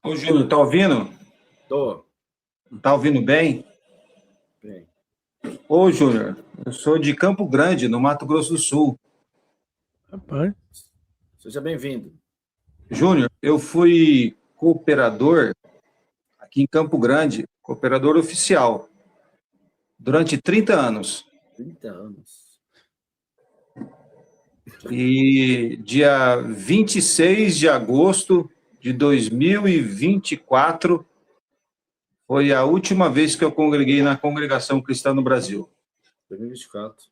Ô, Júnior, tá ouvindo? Tô. Tá ouvindo bem? Bem. Ô, Júnior, eu sou de Campo Grande, no Mato Grosso do Sul. Rapaz. Seja bem-vindo. Júnior, eu fui cooperador aqui em Campo Grande, cooperador oficial, durante 30 anos. 30 anos. E dia 26 de agosto de 2024 foi a última vez que eu congreguei na Congregação Cristã no Brasil. 2024.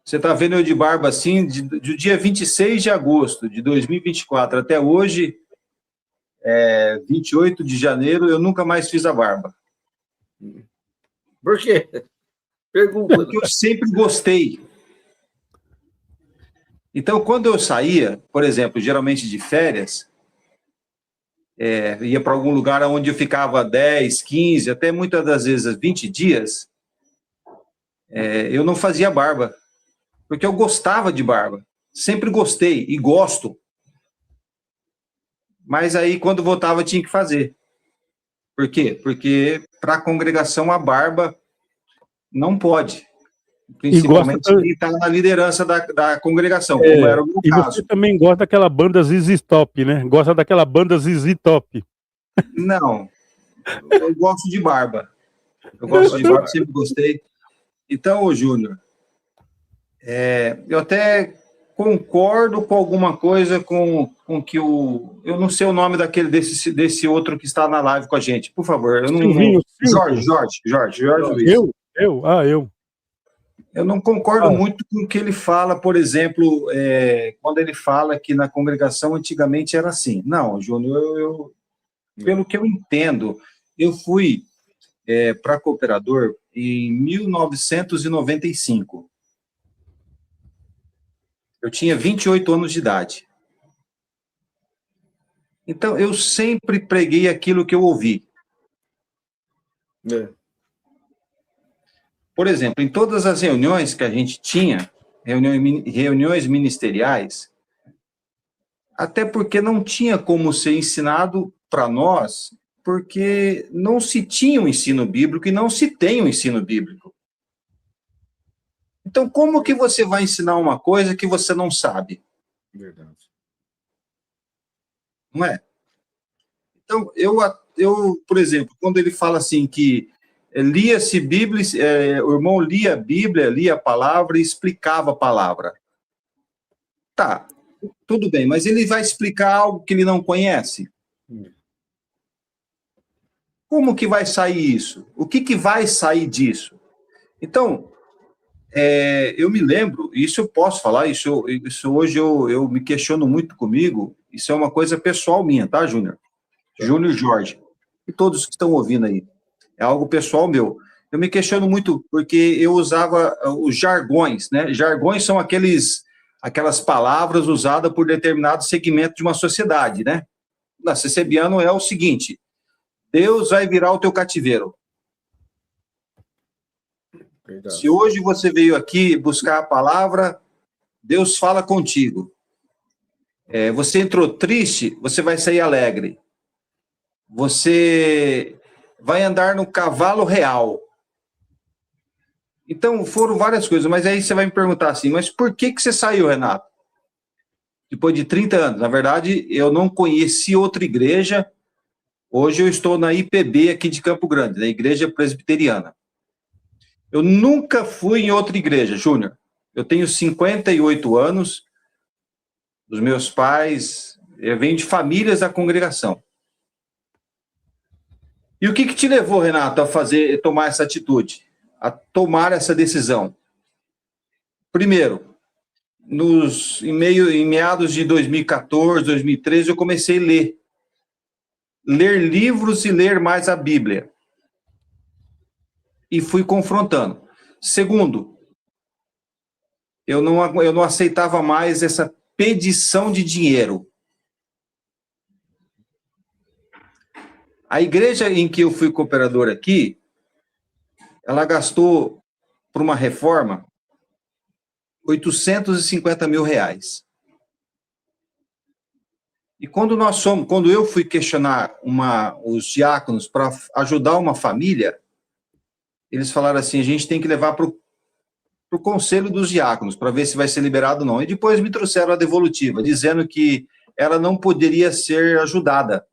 Você está vendo eu de barba assim, do dia 26 de agosto de 2024 até hoje, 28 de janeiro, eu nunca mais fiz a barba. Por quê? Pergunta. Porque eu sempre gostei. Então, quando eu saía, por exemplo, geralmente de férias, ia para algum lugar onde eu ficava 10, 15, até muitas das vezes 20 dias, eu não fazia barba, porque eu gostava de barba. Sempre gostei e gosto. Mas aí, quando voltava, tinha que fazer. Por quê? Porque para a congregação a barba não pode. Principalmente quem está na liderança da congregação, como era o meu caso. E você também gosta daquela banda ZZ Top, né? Gosta daquela banda ZZ Top. Não, eu gosto de barba. Eu gosto de barba, sempre gostei. Então, ô Júnior, eu até concordo com alguma coisa com que eu não sei o nome desse outro que está na live com a gente. Por favor, eu não. Jorge Luiz. Eu. Eu não concordo muito com o que ele fala, por exemplo, quando ele fala que na congregação antigamente era assim. Não, Júnior, pelo que eu entendo, eu fui para cooperador em 1995. Eu tinha 28 anos de idade. Então, eu sempre preguei aquilo que eu ouvi. Por exemplo, em todas as reuniões que a gente tinha, reuniões ministeriais, até porque não tinha como ser ensinado para nós, porque não se tinha um ensino bíblico e não se tem um ensino bíblico. Então, como que você vai ensinar uma coisa que você não sabe? Verdade. Não é? Então, eu, por exemplo, quando ele fala assim que lia-se Bíblia, o irmão lia a Bíblia, lia a palavra e explicava a palavra. Tá, tudo bem, mas ele vai explicar algo que ele não conhece? Como que vai sair isso? O que vai sair disso? Então, eu me lembro, isso eu posso falar, isso hoje eu me questiono muito comigo, isso é uma coisa pessoal minha, tá, Júnior? Júnior Jorge, e todos que estão ouvindo aí, é algo pessoal meu. Eu me questiono muito porque eu usava os jargões, né? Jargões são aquelas palavras usadas por determinado segmento de uma sociedade, né? Na CCBiano é o seguinte: Deus vai virar o teu cativeiro. Verdade. Se hoje você veio aqui buscar a palavra, Deus fala contigo. Você entrou triste, você vai sair alegre. Você vai andar no cavalo real. Então, foram várias coisas, mas aí você vai me perguntar assim, mas por que você saiu, Renato? Depois de 30 anos. Na verdade, eu não conheci outra igreja. Hoje eu estou na IPB aqui de Campo Grande, na Igreja Presbiteriana. Eu nunca fui em outra igreja, Júnior. Eu tenho 58 anos, os meus pais, eu venho de famílias da congregação. E o que te levou, Renato, a tomar essa atitude, a tomar essa decisão? Primeiro, em meados de 2014, 2013, eu comecei a ler livros e ler mais a Bíblia. E fui confrontando. Segundo, eu não aceitava mais essa pedição de dinheiro. A igreja em que eu fui cooperador aqui, ela gastou, para uma reforma, R$850 mil. E quando eu fui questionar os diáconos para ajudar uma família, eles falaram assim, a gente tem que levar para o conselho dos diáconos, para ver se vai ser liberado ou não. E depois me trouxeram a devolutiva, dizendo que ela não poderia ser ajudada.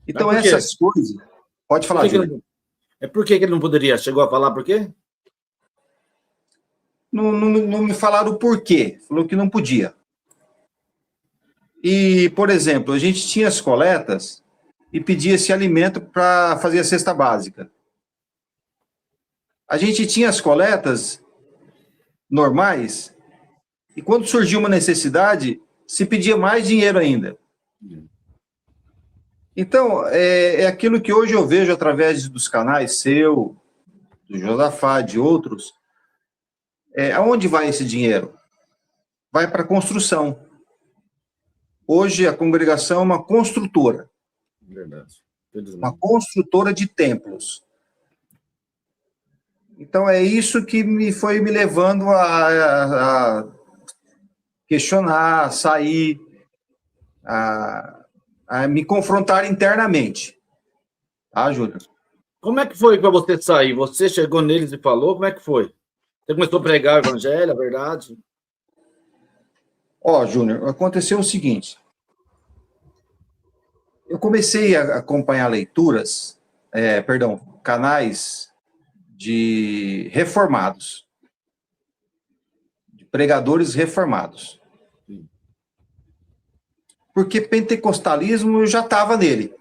Então, essas coisas... Pode falar, Júlio. Por que ele não poderia? Chegou a falar por quê? Não me falaram o porquê. Falou que não podia. E, por exemplo, a gente tinha as coletas e pedia esse alimento para fazer a cesta básica. A gente tinha as coletas normais e quando surgiu uma necessidade, se pedia mais dinheiro ainda. Então, é aquilo que hoje eu vejo através dos canais seu, do Josafá, de outros. Aonde vai esse dinheiro? Vai para a construção. Hoje a congregação é uma construtora. Verdade. Uma construtora de templos. Então é isso que foi me levando a questionar, a sair, a me confrontar internamente. Tá, Júlio? Como é que foi para você sair? Você chegou neles e falou? Como é que foi? Você começou a pregar o evangelho, a verdade? Júnior, aconteceu o seguinte. Eu comecei a acompanhar leituras, canais de reformados, de pregadores reformados. Porque pentecostalismo eu já estava nele.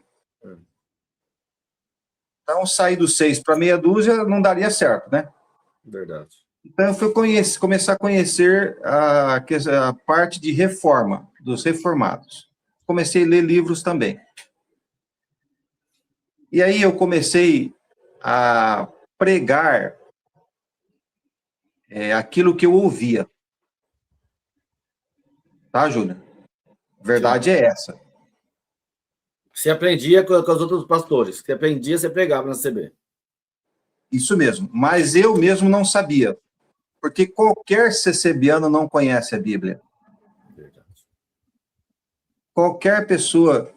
Então, sair dos 6 para meia dúzia não daria certo, né? Verdade. Então, eu fui começar a conhecer a parte de reforma, dos reformados. Comecei a ler livros também. E aí eu comecei a pregar aquilo que eu ouvia. Tá, Júnior? A verdade é essa. Você aprendia com os outros pastores. Você aprendia, você pregava na CB. Isso mesmo. Mas eu mesmo não sabia. Porque qualquer CCBiano não conhece a Bíblia. Verdade. Qualquer pessoa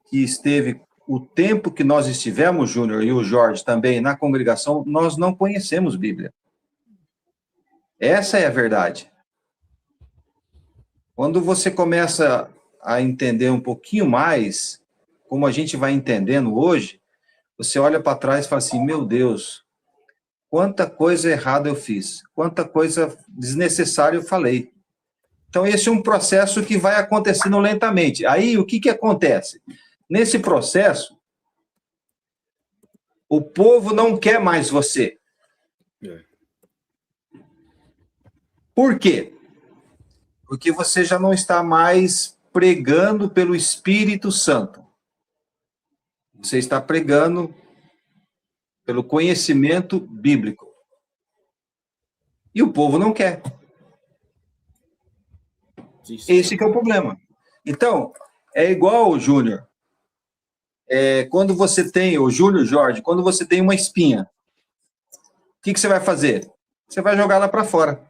que esteve o tempo que nós estivemos, Júnior, e o Jorge também, na congregação, nós não conhecemos Bíblia. Essa é a verdade. Quando você começa a entender um pouquinho mais, como a gente vai entendendo hoje, você olha para trás e fala assim, meu Deus, quanta coisa errada eu fiz, quanta coisa desnecessária eu falei. Então, esse é um processo que vai acontecendo lentamente. Aí, o que acontece? Nesse processo, o povo não quer mais você. Por quê? Porque você já não está mais pregando pelo Espírito Santo. Você está pregando pelo conhecimento bíblico. E o povo não quer. Esse que é o problema. Então, é igual, Júnior, quando você tem, o Júnior, Jorge, quando você tem uma espinha, o que você vai fazer? Você vai jogar ela para fora.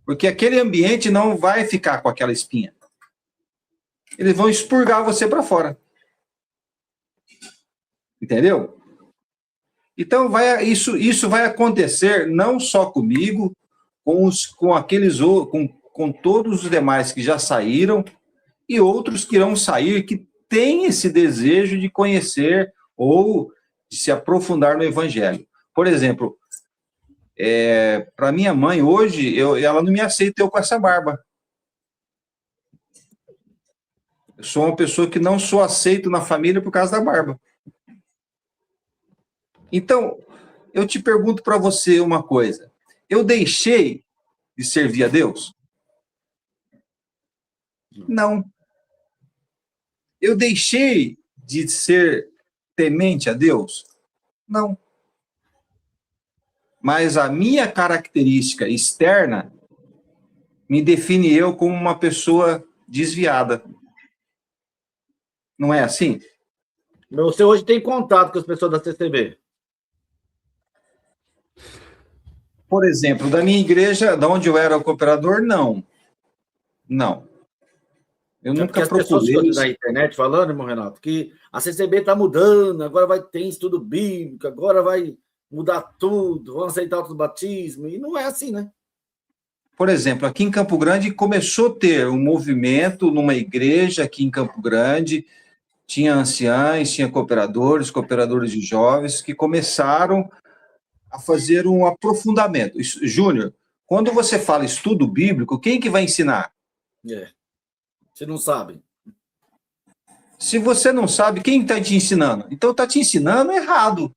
Porque aquele ambiente não vai ficar com aquela espinha. Eles vão expurgar você para fora. Entendeu? Então, isso vai acontecer não só comigo, com todos os demais que já saíram e outros que irão sair, que têm esse desejo de conhecer ou de se aprofundar no Evangelho. Por exemplo, para minha mãe, hoje, ela não me aceita eu com essa barba. Eu sou uma pessoa que não sou aceito na família por causa da barba. Então, eu te pergunto para você uma coisa. Eu deixei de servir a Deus? Não. Eu deixei de ser temente a Deus? Não. Mas a minha característica externa me define eu como uma pessoa desviada. Não é assim? Você hoje tem contato com as pessoas da CCB? Por exemplo, da minha igreja, da onde eu era o cooperador, não. Não. Eu Porque nunca as pessoas procurei. ficam na internet falando, irmão Renato, que a CCB está mudando, agora vai ter estudo bíblico, agora vai mudar tudo, vão aceitar outro batismo, e não é assim, né? Por exemplo, aqui em Campo Grande começou a ter um movimento numa igreja aqui em Campo Grande, tinha anciães, tinha cooperadores de jovens, que começaram a fazer um aprofundamento. Júnior, quando você fala estudo bíblico, quem que vai ensinar? Você não sabe. Se você não sabe, quem está te ensinando? Então está te ensinando errado.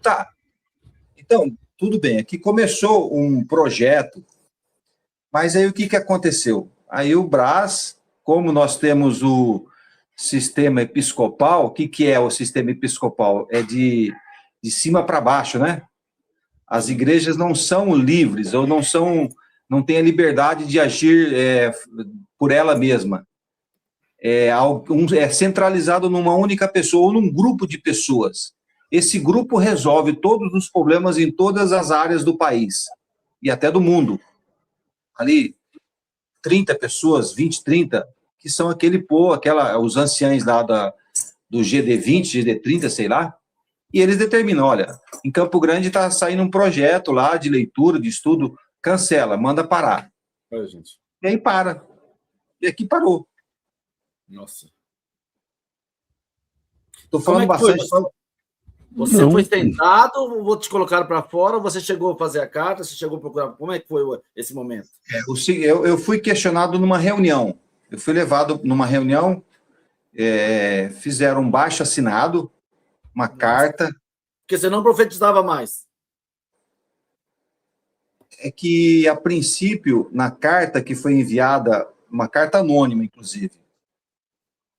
Tá. Então, tudo bem, aqui começou um projeto, mas aí o que aconteceu? Aí o Brás, como nós temos o sistema episcopal, o que é o sistema episcopal? É de cima para baixo, né? As igrejas não são livres, ou não têm a liberdade de agir por ela mesma. É centralizado numa única pessoa, ou num grupo de pessoas. Esse grupo resolve todos os problemas em todas as áreas do país, e até do mundo. Ali, 30 pessoas, 20, 30, que são os anciães lá do GD20, GD30, sei lá, e eles determinam, olha, em Campo Grande está saindo um projeto lá de leitura, de estudo, cancela, manda parar. Gente. E aí para. E aqui parou. Nossa. Estou falando bastante. Você foi tentado, ou te colocaram para fora, ou você chegou a fazer a carta, você chegou a procurar? Como é que foi esse momento? Eu fui questionado numa reunião. Eu fui levado numa reunião, fizeram um baixo-assinado, uma carta. Porque você não profetizava mais. É que, a princípio, na carta que foi enviada, uma carta anônima, inclusive,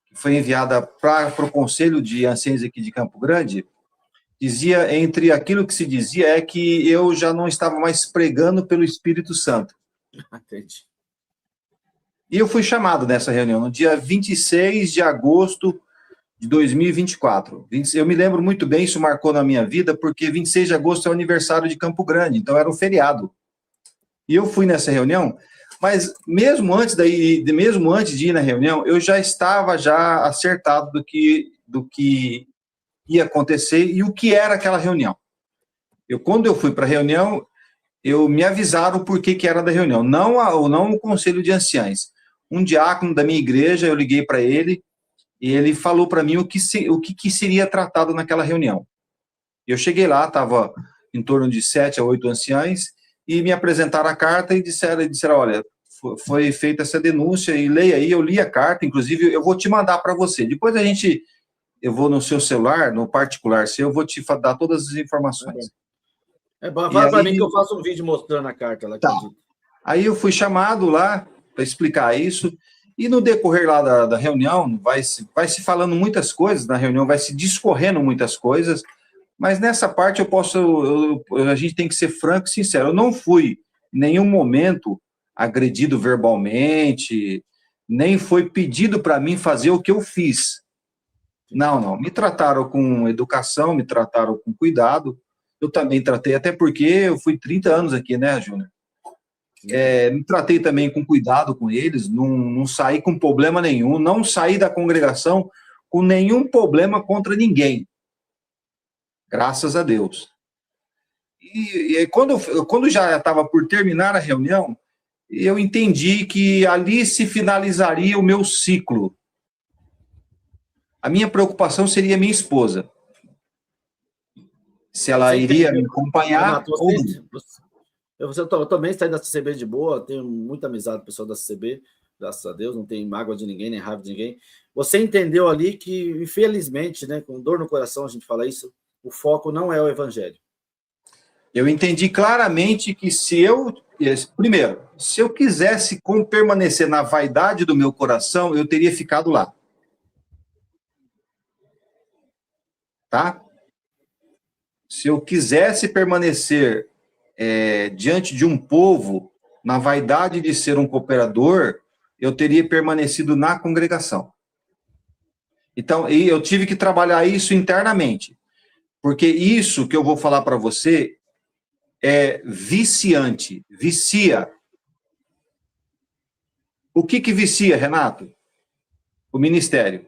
que foi enviada para o Conselho de Anciães aqui de Campo Grande, dizia, entre aquilo que se dizia, é que eu já não estava mais pregando pelo Espírito Santo. Entendi. E eu fui chamado nessa reunião, no dia 26 de agosto de 2024. Eu me lembro muito bem, isso marcou na minha vida, porque 26 de agosto é o aniversário de Campo Grande, então era um feriado. E eu fui nessa reunião, mas mesmo antes de ir na reunião, eu já estava acertado do que ia acontecer e o que era aquela reunião. Quando eu fui para a reunião, me avisaram o porquê que era da reunião, não o Conselho de Anciães. Um diácono da minha igreja, eu liguei para ele, e ele falou para mim o que seria tratado naquela reunião. Eu cheguei lá, estava em torno de 7 a 8 anciães, e me apresentaram a carta e disseram, olha, foi feita essa denúncia, e leia aí, eu li a carta, inclusive eu vou te mandar para você. Depois eu vou no seu celular, no particular seu, eu vou te dar todas as informações. Fala para mim que eu faço um vídeo mostrando a carta lá. Tá. Aí eu fui chamado lá para explicar isso, e no decorrer lá da reunião, vai se falando muitas coisas, na reunião vai se discorrendo muitas coisas, mas nessa parte a gente tem que ser franco e sincero. Eu não fui, em nenhum momento, agredido verbalmente, nem foi pedido para mim fazer o que eu fiz. Não. Me trataram com educação, me trataram com cuidado. Eu também tratei, até porque eu fui 30 anos aqui, né, Júnior? Me tratei também com cuidado com eles, não saí com problema nenhum, não saí da congregação com nenhum problema contra ninguém. Graças a Deus. E quando já estava por terminar a reunião, eu entendi que ali se finalizaria o meu ciclo. A minha preocupação seria minha esposa. Se ela iria me acompanhar ou não. Eu também saí da CCB de boa, tenho muita amizade com o pessoal da CCB, graças a Deus, não tenho mágoa de ninguém, nem raiva de ninguém. Você entendeu ali que, infelizmente, né, com dor no coração a gente fala isso, o foco não é o evangelho. Eu entendi claramente que primeiro, se eu quisesse permanecer na vaidade do meu coração, eu teria ficado lá. Tá? Se eu quisesse permanecer diante de um povo, na vaidade de ser um cooperador, eu teria permanecido na congregação. Então, eu tive que trabalhar isso internamente, porque isso que eu vou falar para você é viciante, vicia. O que vicia, Renato? O ministério.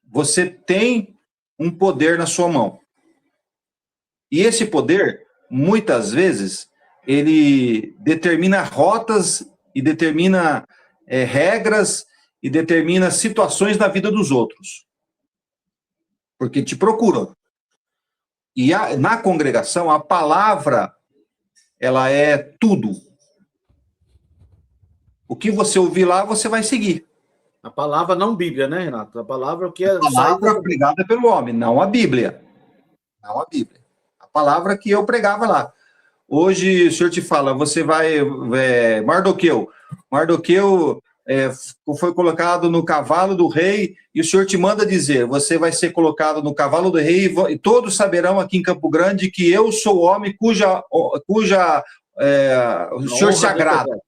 Você tem um poder na sua mão. E esse poder, muitas vezes, ele determina rotas e determina regras e determina situações na vida dos outros. Porque te procuram. E na congregação, a palavra, ela é tudo. O que você ouvir lá, você vai seguir. A palavra não Bíblia, né, Renato? A palavra que é... A palavra pregada pelo homem, não a Bíblia. Não a Bíblia. A palavra que eu pregava lá. Hoje, o senhor te fala, você vai... Mardoqueu foi colocado no cavalo do rei, e o senhor te manda dizer, você vai ser colocado no cavalo do rei, e todos saberão aqui em Campo Grande que eu sou o homem cuja o senhor se agrada.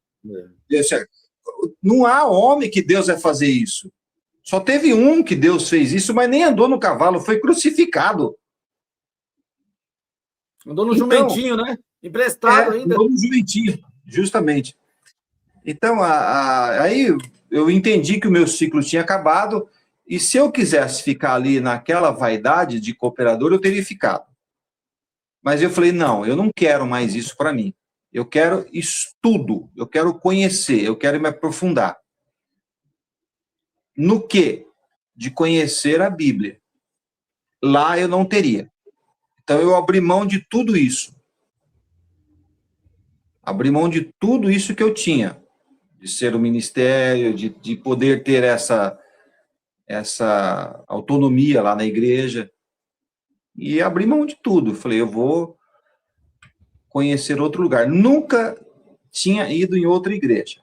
Não há homem que Deus vai fazer isso. Só teve um que Deus fez isso, mas nem andou no cavalo, foi crucificado. Andou no jumentinho, né? Emprestado ainda. Andou no jumentinho, justamente. Então, aí eu entendi que o meu ciclo tinha acabado, e se eu quisesse ficar ali naquela vaidade de cooperador, eu teria ficado. Mas eu falei, não, eu não quero mais isso para mim. Eu quero estudo, eu quero conhecer, eu quero me aprofundar. No quê? De conhecer a Bíblia. Lá eu não teria. Então eu abri mão de tudo isso. Abri mão de tudo isso que eu tinha. De ser um ministério, de poder ter essa autonomia lá na igreja. E abri mão de tudo. Falei, eu vou conhecer outro lugar. Nunca tinha ido em outra igreja.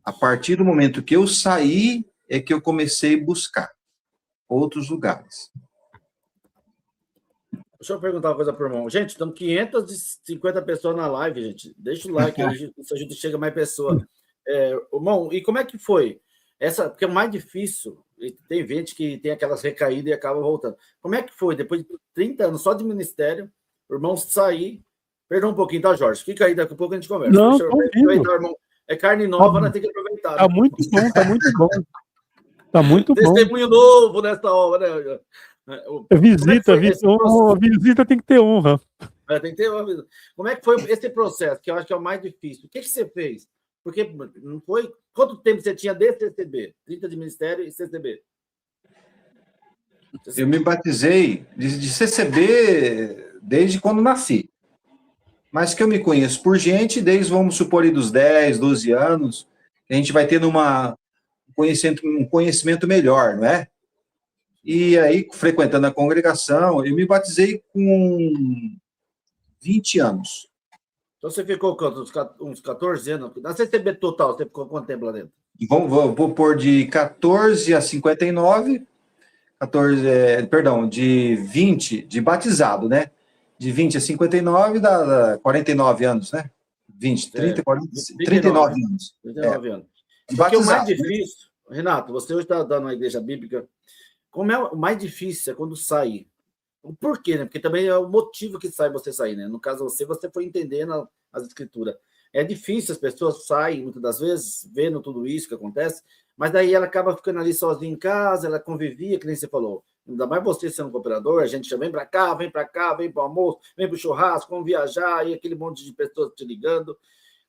A partir do momento que eu saí, é que eu comecei a buscar outros lugares. Deixa eu perguntar uma coisa para o irmão. Gente, estamos 550 pessoas na live, gente. Deixa o like aí, se a gente chega a mais pessoas. Irmão, e como é que foi? Porque é mais difícil, tem gente que tem aquelas recaídas e acaba voltando. Como é que foi, depois de 30 anos só de ministério, o irmão sair... Perdão um pouquinho, tá, Jorge? Fica aí, daqui a pouco a gente conversa. Não, irmão. É carne nova, nós temos que aproveitar. Tá muito bom, tá muito bom. Tá muito bom. Testemunho novo nessa hora, né? Visita tem que ter honra. Tem que ter honra. Como é que foi esse processo, que eu acho que é o mais difícil? O que você fez? Porque não foi... Quanto tempo você tinha de CCB? 30 de ministério e CCB? Eu me batizei de CCB desde quando nasci. Mas que eu me conheço por gente, desde, vamos supor, aí dos 10, 12 anos, a gente vai tendo um conhecimento melhor, não é? E aí, frequentando a congregação, eu me batizei com 20 anos. Então você ficou uns 14 anos? Na CCB total, você ficou quanto tempo lá dentro? Vou pôr de 14 a 59, de 20, de batizado, né? De 20 a 59, dá 49 anos, né? 20, 30, 40, 39 anos. 39 anos. Porque o mais difícil, Renato, você hoje está dando uma igreja bíblica, como é o mais difícil é quando sair. Por quê, né? Porque também é o motivo que você sair, né? No caso, você foi entendendo as escrituras. É difícil, as pessoas saem, muitas das vezes, vendo tudo isso que acontece, mas daí ela acaba ficando ali sozinha em casa, ela convivia, que nem você falou. Ainda mais você sendo cooperador, a gente já vem para cá, vem para o almoço, vem para o churrasco, vamos viajar, e aquele monte de pessoas te ligando.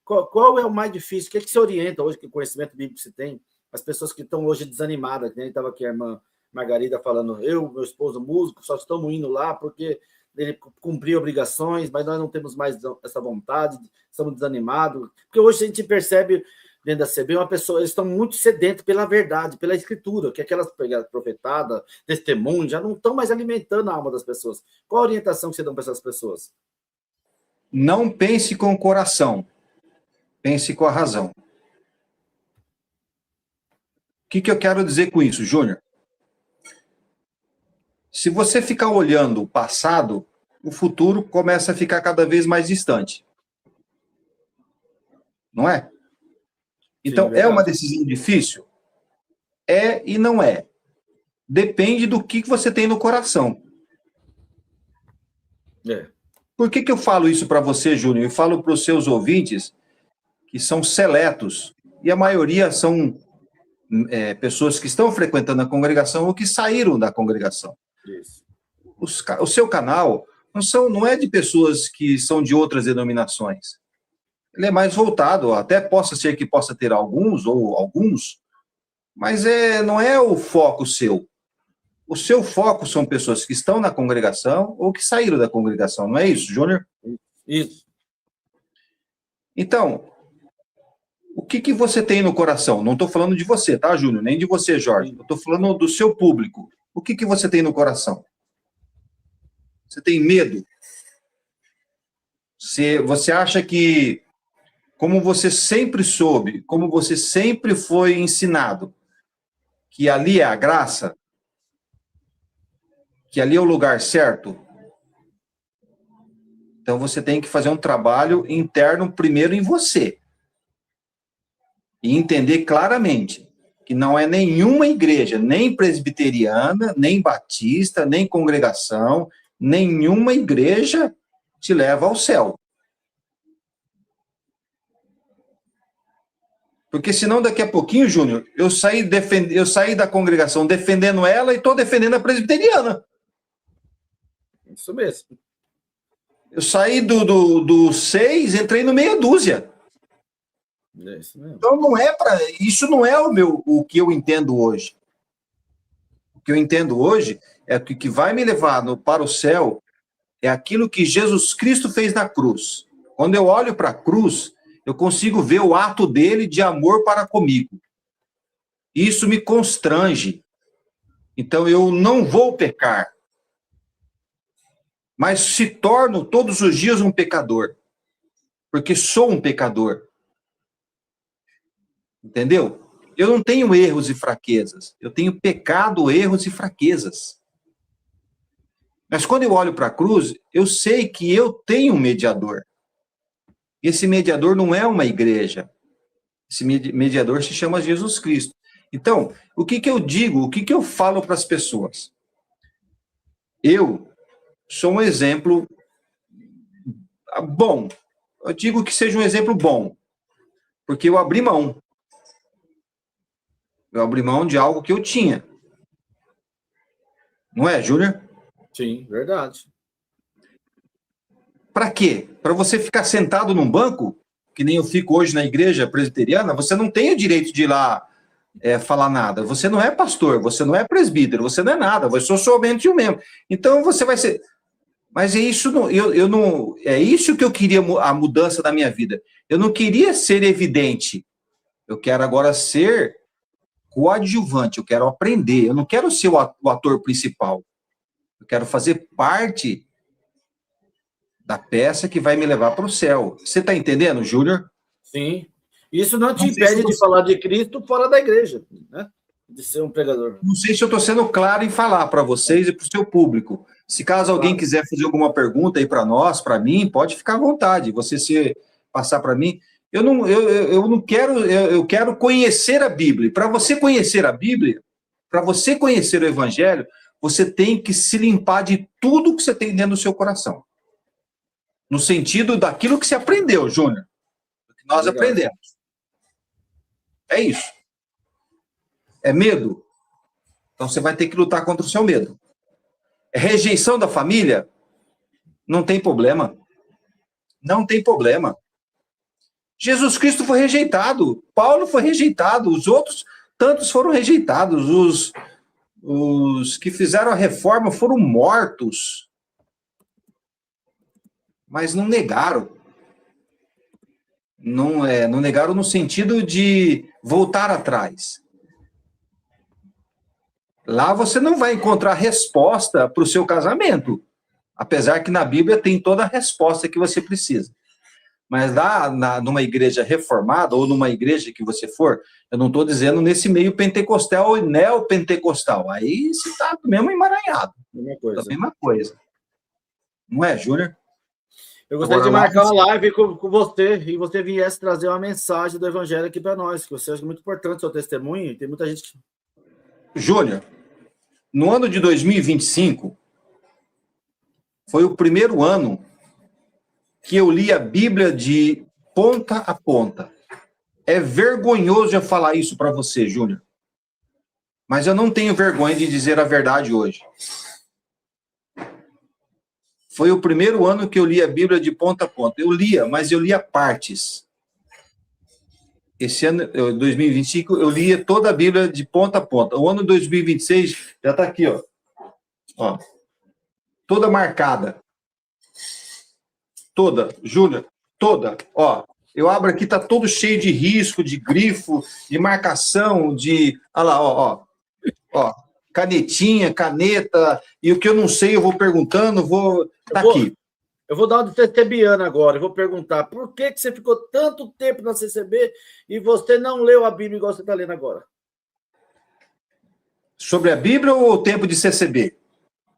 Qual é o mais difícil? O que é que você orienta hoje, que conhecimento bíblico você tem? As pessoas que estão hoje desanimadas, que nem estava aqui a irmã Margarida falando, meu esposo músico, só estamos indo lá porque ele cumpriu obrigações, mas nós não temos mais essa vontade, estamos desanimados. Porque hoje a gente percebe, dentro da CB, eles estão muito sedentos pela verdade, pela escritura, que aquelas profetadas, testemunhos, já não estão mais alimentando a alma das pessoas. Qual a orientação que você dá para essas pessoas? Não pense com o coração, pense com a razão. O que eu quero dizer com isso, Júnior? Se você ficar olhando o passado, o futuro começa a ficar cada vez mais distante. Não é? Então, é uma decisão difícil? É e não é. Depende do que você tem no coração. Por que eu falo isso para você, Júnior? Eu falo para os seus ouvintes que são seletos, e a maioria são pessoas que estão frequentando a congregação ou que saíram da congregação. Isso. O seu canal não é de pessoas que são de outras denominações. Ele é mais voltado, até possa ser que possa ter alguns, mas não é o foco seu. O seu foco são pessoas que estão na congregação ou que saíram da congregação, não é isso, Júnior? Isso. Então, o que você tem no coração? Não estou falando de você, tá, Júnior? Nem de você, Jorge. Eu estou falando do seu público. O que você tem no coração? Você tem medo? Você acha que, como você sempre soube, como você sempre foi ensinado, que ali é a graça? Que ali é o lugar certo? Então você tem que fazer um trabalho interno primeiro em você. E entender claramente que não é nenhuma igreja, nem presbiteriana, nem batista, nem congregação, nenhuma igreja te leva ao céu. Porque senão daqui a pouquinho, Júnior, eu saí da congregação defendendo ela e estou defendendo a presbiteriana. Isso mesmo. Eu saí do 6, entrei no meia dúzia. É isso mesmo. Então isso não é o que eu entendo hoje. O que eu entendo hoje é que o que vai me levar para o céu é aquilo que Jesus Cristo fez na cruz. Quando eu olho para a cruz, eu consigo ver o ato dele de amor para comigo. Isso me constrange. Então eu não vou pecar, mas se torno todos os dias um pecador, porque sou um pecador. Entendeu? Eu não tenho erros e fraquezas, eu tenho pecado, erros e fraquezas. Mas quando eu olho para a cruz, eu sei que eu tenho um mediador. Esse mediador não é uma igreja. Esse mediador se chama Jesus Cristo. Então, o que eu digo, o que eu falo para as pessoas? Eu sou um exemplo bom. Eu digo que seja um exemplo bom, porque eu abri mão. Eu abri mão de algo que eu tinha. Não é, Júnior? Sim, verdade. Para quê? Para você ficar sentado num banco, que nem eu fico hoje na igreja presbiteriana, você não tem o direito de ir lá falar nada. Você não é pastor, você não é presbítero, você não é nada, você sou somente um membro. Então você vai ser... Mas é isso, é isso que eu queria, a mudança da minha vida. Eu não queria ser evidente. Eu quero agora ser coadjuvante, eu quero aprender. Eu não quero ser o ator principal. Eu quero fazer parte da peça que vai me levar para o céu. Você está entendendo, Júnior? Sim. Isso não te impede de falar de Cristo fora da igreja, né? De ser um pregador. Não sei se eu estou sendo claro em falar para vocês e para o seu público. Se caso alguém quiser fazer alguma pergunta aí para nós, para mim, pode ficar à vontade. Você passar para mim. Eu não quero, eu quero conhecer a Bíblia. Para você conhecer a Bíblia, para você conhecer o Evangelho, você tem que se limpar de tudo que você tem dentro do seu coração. No sentido daquilo que você aprendeu, Júnior. Do que nós aprendemos. É isso. É medo? Então você vai ter que lutar contra o seu medo. É rejeição da família? Não tem problema. Não tem problema. Jesus Cristo foi rejeitado. Paulo foi rejeitado. Os outros, tantos foram rejeitados. Os que fizeram a reforma foram mortos. Mas não negaram. Não negaram no sentido de voltar atrás. Lá você não vai encontrar resposta para o seu casamento. Apesar que na Bíblia tem toda a resposta que você precisa. Mas lá, numa igreja reformada, ou numa igreja que você for, eu não estou dizendo nesse meio pentecostal ou neopentecostal. Aí você está mesmo emaranhado. Mesma mesma coisa. Não é, Júnior? Eu gostaria de marcar uma live com você e você viesse trazer uma mensagem do Evangelho aqui para nós, que você acha muito importante o seu testemunho. Tem muita gente que... Júnior, no ano de 2025, foi o primeiro ano que eu li a Bíblia de ponta a ponta. É vergonhoso eu falar isso para você, Júnior. Mas eu não tenho vergonha de dizer a verdade hoje. Foi o primeiro ano que eu li a Bíblia de ponta a ponta. Eu lia, mas eu lia partes. Esse ano, 2025, eu lia toda a Bíblia de ponta a ponta. O ano 2026 já está aqui, ó. Toda marcada. Toda, Júnior, toda. Ó, eu abro aqui, tá todo cheio de risco, de grifo, de marcação, de... Olha lá, ó. Canetinha, caneta, e o que eu não sei eu vou perguntando, tá aqui. Eu vou dar uma de CCBiano agora, eu vou perguntar, por que você ficou tanto tempo na CCB e você não leu a Bíblia igual você está lendo agora? Sobre a Bíblia ou o tempo de CCB?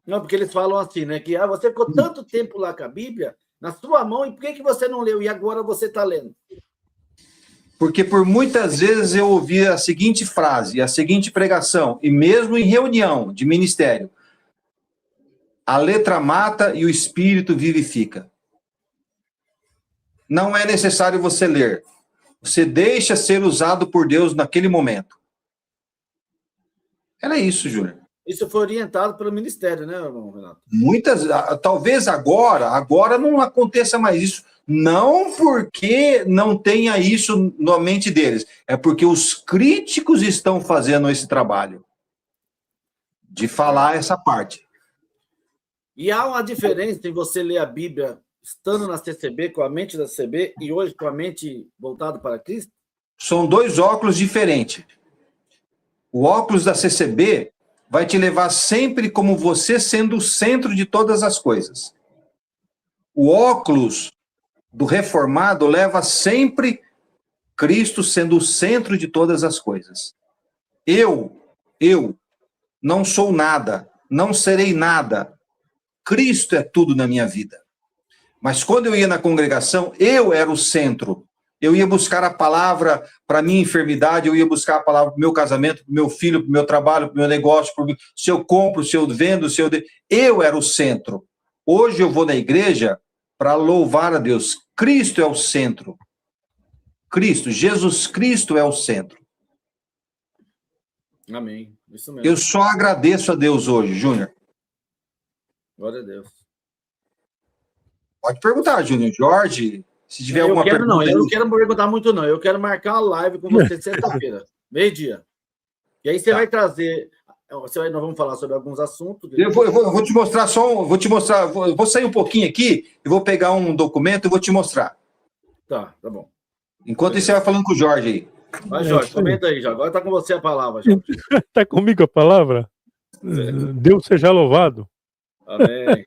Não, porque eles falam assim, né, que você ficou tanto tempo lá com a Bíblia na sua mão, e por que você não leu e agora você está lendo? Porque por muitas vezes eu ouvi a seguinte frase, a seguinte pregação, e mesmo em reunião de ministério: a letra mata e o espírito vivifica. Não é necessário você ler. Você deixa ser usado por Deus naquele momento. Era isso, Júnior. Isso foi orientado pelo ministério, né, irmão Renato? Talvez agora não aconteça mais isso. Não porque não tenha isso na mente deles, é porque os críticos estão fazendo esse trabalho de falar essa parte. E há uma diferença em você ler a Bíblia estando na CCB, com a mente da CCB, e hoje com a mente voltada para Cristo? São dois óculos diferentes. O óculos da CCB vai te levar sempre como você sendo o centro de todas as coisas. O óculos do reformado leva sempre Cristo sendo o centro de todas as coisas. Eu não sou nada, não serei nada. Cristo é tudo na minha vida. Mas quando eu ia na congregação, eu era o centro. Eu ia buscar a palavra para a minha enfermidade, eu ia buscar a palavra para o meu casamento, para o meu filho, para o meu trabalho, para o meu negócio, se eu compro, se eu vendo, se eu... Eu era o centro. Hoje eu vou na igreja para louvar a Deus. Cristo é o centro. Cristo, Jesus Cristo é o centro. Amém. Isso mesmo. Eu só agradeço a Deus hoje, Júnior. Glória a Deus. Pode perguntar, Júnior. Jorge, se tiver alguma pergunta... Não, eu não quero perguntar muito, não. Eu quero marcar a live com você sexta-feira, meio-dia. E aí você vai trazer... Nós vamos falar sobre alguns assuntos. Eu vou te mostrar eu vou sair um pouquinho aqui, eu vou pegar um documento e vou te mostrar. Tá bom. Enquanto isso, você vai falando com o Jorge aí. Vai, Jorge, comenta aí, já. Agora está com você a palavra, Jorge. Está comigo a palavra? Deus seja louvado. Amém.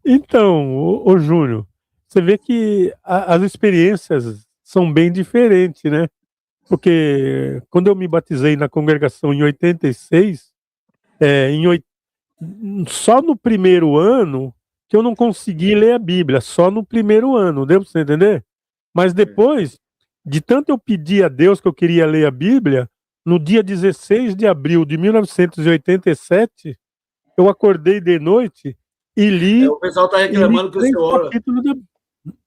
Então, ô Júnior, você vê que as experiências são bem diferentes, né? Porque quando eu me batizei na congregação em 86, só no primeiro ano que eu não consegui ler a Bíblia, só no primeiro ano, deu para você entender? Mas depois, de tanto eu pedir a Deus que eu queria ler a Bíblia, no dia 16 de abril de 1987, eu acordei de noite e li... O pessoal está reclamando que o seu olho... Da...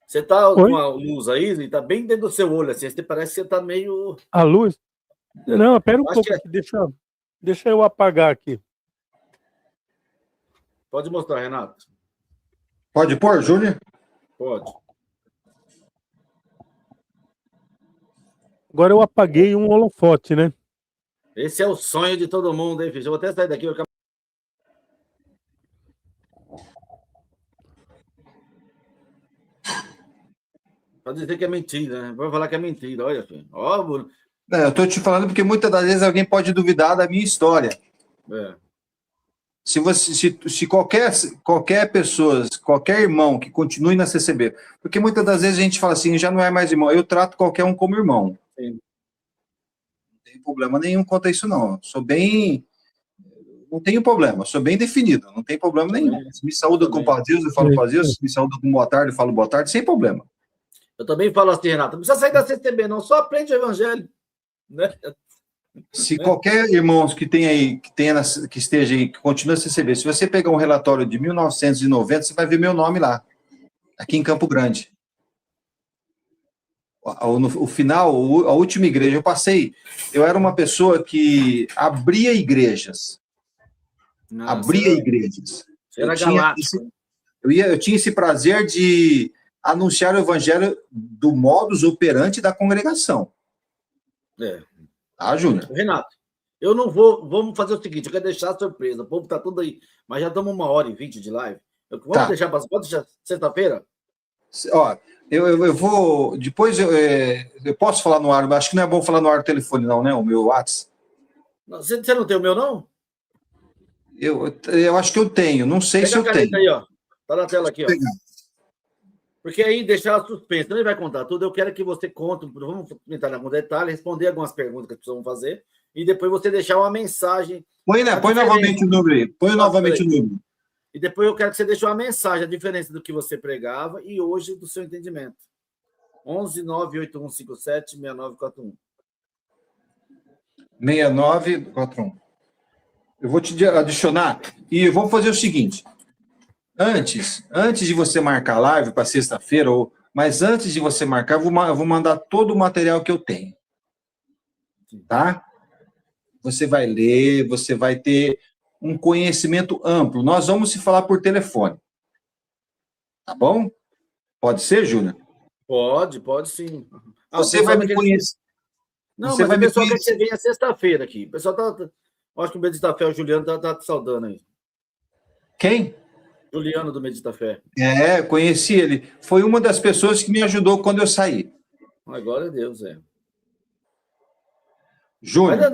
Você está com a luz aí, e está bem dentro do seu olho, assim, parece que você está meio... A luz? Não, espera um pouco aqui, deixa eu apagar aqui. Pode mostrar, Renato. Pode pôr, Júnior? Pode. Agora eu apaguei um holofote, né? Esse é o sonho de todo mundo, hein, filho? Eu vou até sair daqui. Pode dizer que é mentira, né? Vou falar que é mentira, olha, filho. Ó, eu estou te falando porque muitas das vezes alguém pode duvidar da minha história. Se qualquer pessoa, qualquer irmão que continue na CCB, porque muitas das vezes a gente fala assim, já não é mais irmão, eu trato qualquer um como irmão. Sim. Não tem problema nenhum quanto a isso, não. Não tenho problema, sou bem definido, não tem problema nenhum. Se me saúda com paz Deus, eu falo paz Deus, se me saúda com boa tarde, eu falo boa tarde, sem problema. Eu também falo assim, Renato, não precisa sair da CCB, não, só aprende o evangelho. Né? Se qualquer irmão que esteja aí, que continue a CCB, se você pegar um relatório de 1990, você vai ver meu nome lá, aqui em Campo Grande. No final, a última igreja, eu era uma pessoa que abria igrejas. Abria igrejas. Era galáctico. Eu tinha esse prazer de anunciar o evangelho do modus operandi da congregação. Tá, Júnior? Renato, eu não vou. Vamos fazer o seguinte: eu quero deixar a surpresa. O povo tá tudo aí. Mas já estamos 1h20 de live. Vamos deixar sexta-feira? Ó, eu vou. Depois eu posso falar no ar, mas acho que não é bom falar no ar do telefone, não, né? O meu WhatsApp. Você não tem o meu, não? Eu acho que eu tenho, não sei se eu tenho. Aí, ó. Tá na tela aqui, ó. Porque aí deixar suspense, não ele vai contar tudo. Eu quero que você conte, vamos entrar em algum detalhe, responder algumas perguntas que precisamos fazer, e depois você deixar uma mensagem. Põe novamente o número aí. Põe novamente o número. E depois eu quero que você deixe uma mensagem, a diferença do que você pregava e hoje do seu entendimento. 11 98157 6941. 6941. Eu vou te adicionar e vamos fazer o seguinte. Antes de você marcar a live para sexta-feira, mas antes de você marcar, eu vou mandar todo o material que eu tenho. Tá? Você vai ler, você vai ter um conhecimento amplo. Nós vamos se falar por telefone. Tá bom? Pode ser, Júnior? Pode sim. Você vai me conhecer. Não, mas o pessoal quer que você venha sexta-feira aqui. O pessoal acho que o Medita Fé, o Juliano, tá te saudando aí. Quem? Juliano do Medita Fé. Conheci ele. Foi uma das pessoas que me ajudou quando eu saí. Glória a Deus, Júnior.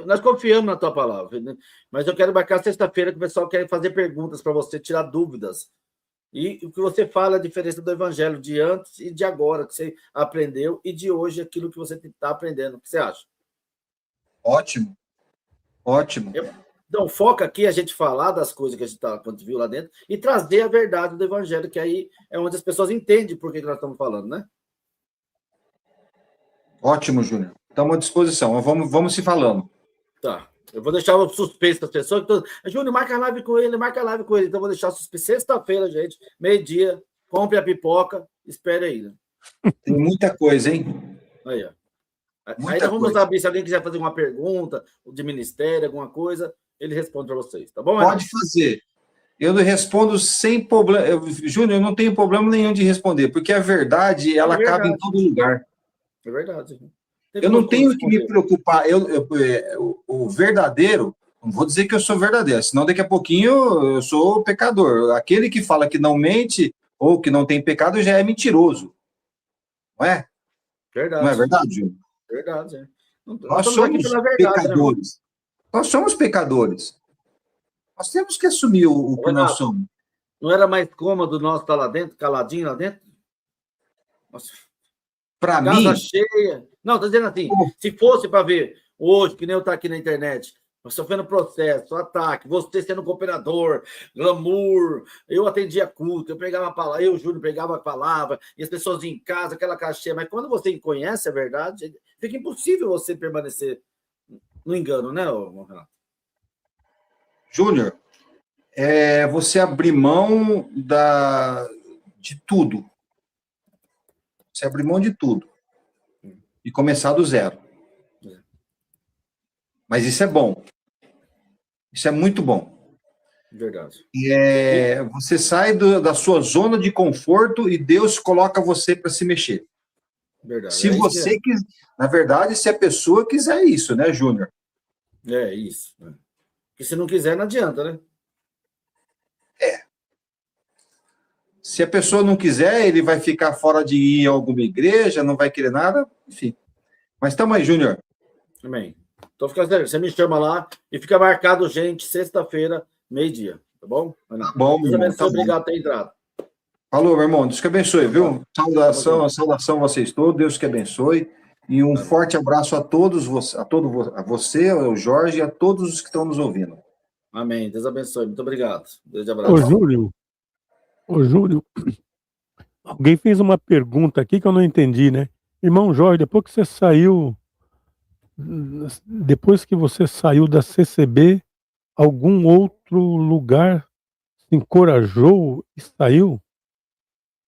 Nós confiamos na tua palavra. Né? Mas eu quero marcar sexta-feira que o pessoal quer fazer perguntas para você, tirar dúvidas. E o que você fala, a diferença do evangelho de antes e de agora, que você aprendeu, e de hoje, aquilo que você está aprendendo. O que você acha? Ótimo. Então, foca aqui a gente falar das coisas que a gente viu lá dentro e trazer a verdade do evangelho, que aí é onde as pessoas entendem por que nós estamos falando, né? Ótimo, Júnior. Estamos à disposição. Vamos se falando. Tá. Eu vou deixar o suspense das pessoas. Júnior, marca a live com ele. Então, eu vou deixar suspense. Sexta-feira, gente, meio-dia. Compre a pipoca. Espere aí. Né? Tem muita coisa, hein? Aí, ó. Aí nós vamos abrir. Se alguém quiser fazer uma pergunta de ministério, alguma coisa, ele responde para vocês. Tá bom? Pode fazer. Eu respondo sem problema. Júnior, eu não tenho problema nenhum de responder, porque a verdade, ela cabe em todo lugar. É verdade. Eu não tenho que me preocupar. O verdadeiro, não vou dizer que eu sou verdadeiro, senão daqui a pouquinho eu sou pecador. Aquele que fala que não mente ou que não tem pecado já é mentiroso. Não é? Verdade. Não é verdade, Júnior? Verdade. Nós somos pecadores. Né? Nós somos pecadores. Nós temos que assumir o que nós somos. Não era mais cômodo nós estar lá dentro, caladinho lá dentro? Para mim... Casa cheia. Não, estou dizendo assim, se fosse para ver hoje, que nem eu estou aqui na internet, sofrendo processo, ataque, você sendo cooperador, glamour, eu atendia culto, eu pregava a palavra, eu, Júnior, pregava a palavra, e as pessoas em casa, aquela caixa cheia, mas quando você conhece a verdade, fica impossível você permanecer no engano, né, Renato? Júnior, você abrir mão de tudo. Você abrir mão de tudo. E começar do zero. Mas isso é bom. Isso é muito bom. Verdade. Você sai da sua zona de conforto e Deus coloca você para se mexer. Verdade. Se você quiser, na verdade, se a pessoa quiser isso, né, Júnior? É isso. Porque se não quiser, não adianta, né? Se a pessoa não quiser, ele vai ficar fora de ir a alguma igreja, não vai querer nada, enfim. Mas estamos aí, Júnior. Amém. Então, você me chama lá e fica marcado, gente, sexta-feira, meio-dia. Tá bom? Tá bom, Deus abençoe, obrigado por ter entrado. Falou, meu irmão. Deus que abençoe, viu? Saudação a vocês todos. Deus que abençoe. E um forte abraço a todos, a você, ao Jorge e a todos os que estão nos ouvindo. Amém. Deus abençoe. Muito obrigado. Deus te abraço. Ô, Júlio, alguém fez uma pergunta aqui que eu não entendi, né? Irmão Jorge, depois que você saiu da CCB, algum outro lugar se encorajou e saiu?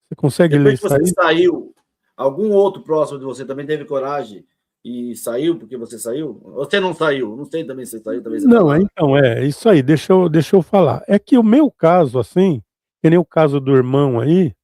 Você consegue ler isso aí? Depois que você saiu, Algum outro próximo de você também teve coragem e saiu porque você saiu? Você não saiu? Não sei também se você saiu, talvez você Não, falaram. então, isso aí, deixa eu falar. É que o meu caso, assim, que nem o caso do irmão aí,